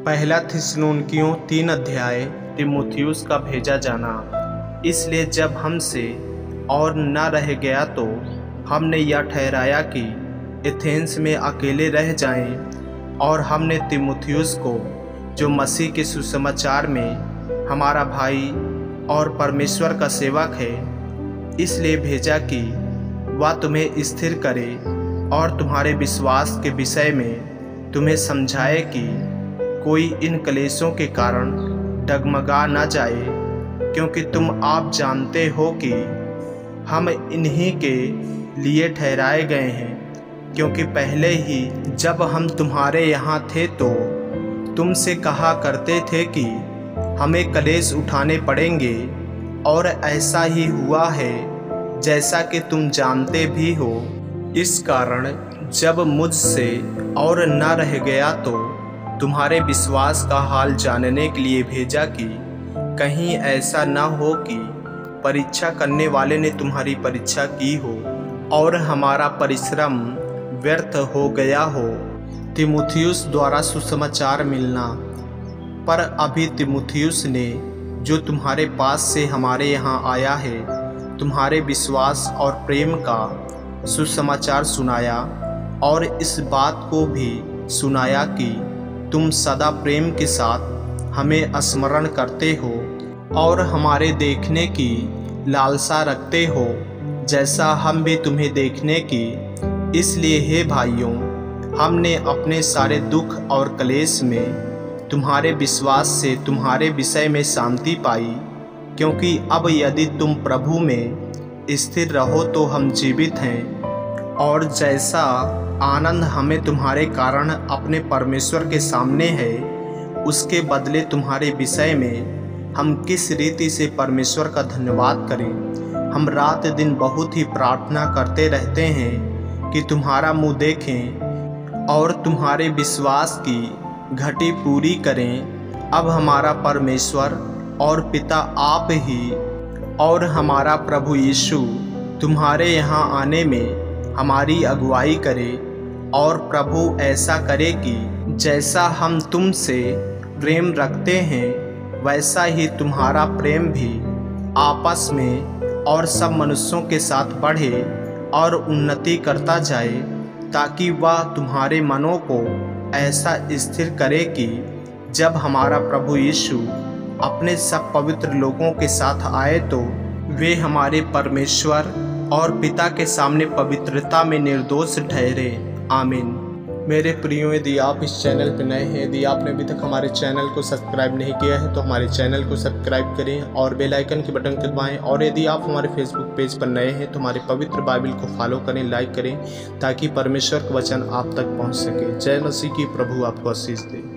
पहला थिस्सलुनीकियों 3 अध्याय। तीमुथियुस का भेजा जाना। इसलिए जब हमसे और न रह गया तो हमने यह ठहराया कि एथेंस में अकेले रह जाएं, और हमने तीमुथियुस को, जो मसीह के सुसमाचार में हमारा भाई और परमेश्वर का सेवक है, इसलिए भेजा कि वह तुम्हें स्थिर करे और तुम्हारे विश्वास के विषय में तुम्हें समझाए कि कोई इन क्लेशों के कारण डगमगा न जाए, क्योंकि तुम आप जानते हो कि हम इन्हीं के लिए ठहराए गए हैं। क्योंकि पहले ही जब हम तुम्हारे यहाँ थे तो तुमसे कहा करते थे कि हमें क्लेश उठाने पड़ेंगे, और ऐसा ही हुआ है, जैसा कि तुम जानते भी हो। इस कारण जब मुझसे और न रह गया तो तुम्हारे विश्वास का हाल जानने के लिए भेजा कि कहीं ऐसा न हो कि परीक्षा करने वाले ने तुम्हारी परीक्षा की हो और हमारा परिश्रम व्यर्थ हो गया हो। तीमुथियुस द्वारा सुसमाचार मिलना। पर अभी तीमुथियुस ने, जो तुम्हारे पास से हमारे यहाँ आया है, तुम्हारे विश्वास और प्रेम का सुसमाचार सुनाया, और इस बात को भी सुनाया कि तुम सदा प्रेम के साथ हमें स्मरण करते हो और हमारे देखने की लालसा रखते हो, जैसा हम भी तुम्हें देखने की। इसलिए हे भाइयों, हमने अपने सारे दुख और क्लेश में तुम्हारे विश्वास से तुम्हारे विषय में शांति पाई, क्योंकि अब यदि तुम प्रभु में स्थिर रहो तो हम जीवित हैं। और जैसा आनंद हमें तुम्हारे कारण अपने परमेश्वर के सामने है, उसके बदले तुम्हारे विषय में हम किस रीति से परमेश्वर का धन्यवाद करें। हम रात दिन बहुत ही प्रार्थना करते रहते हैं कि तुम्हारा मुँह देखें और तुम्हारे विश्वास की घटी पूरी करें। अब हमारा परमेश्वर और पिता आप ही और हमारा प्रभु यीशु तुम्हारे यहाँ आने में हमारी अगुवाई करे, और प्रभु ऐसा करे कि जैसा हम तुमसे प्रेम रखते हैं, वैसा ही तुम्हारा प्रेम भी आपस में और सब मनुष्यों के साथ बढ़े और उन्नति करता जाए, ताकि वह तुम्हारे मनों को ऐसा स्थिर करे कि जब हमारा प्रभु यीशु अपने सब पवित्र लोगों के साथ आए तो वे हमारे परमेश्वर और पिता के सामने पवित्रता में निर्दोष ठहरे। आमीन। मेरे प्रियो, यदि आप इस चैनल पर नए हैं, यदि आपने अभी तक हमारे चैनल को सब्सक्राइब नहीं किया है तो हमारे चैनल को सब्सक्राइब करें और बेल आइकन के बटन को दबाएं। और यदि आप हमारे फेसबुक पेज पर नए हैं तो हमारे पवित्र बाइबल को फॉलो करें, लाइक करें, ताकि परमेश्वर का वचन आप तक पहुँच सके। जय मसीह की। प्रभु आपको आशीष दे।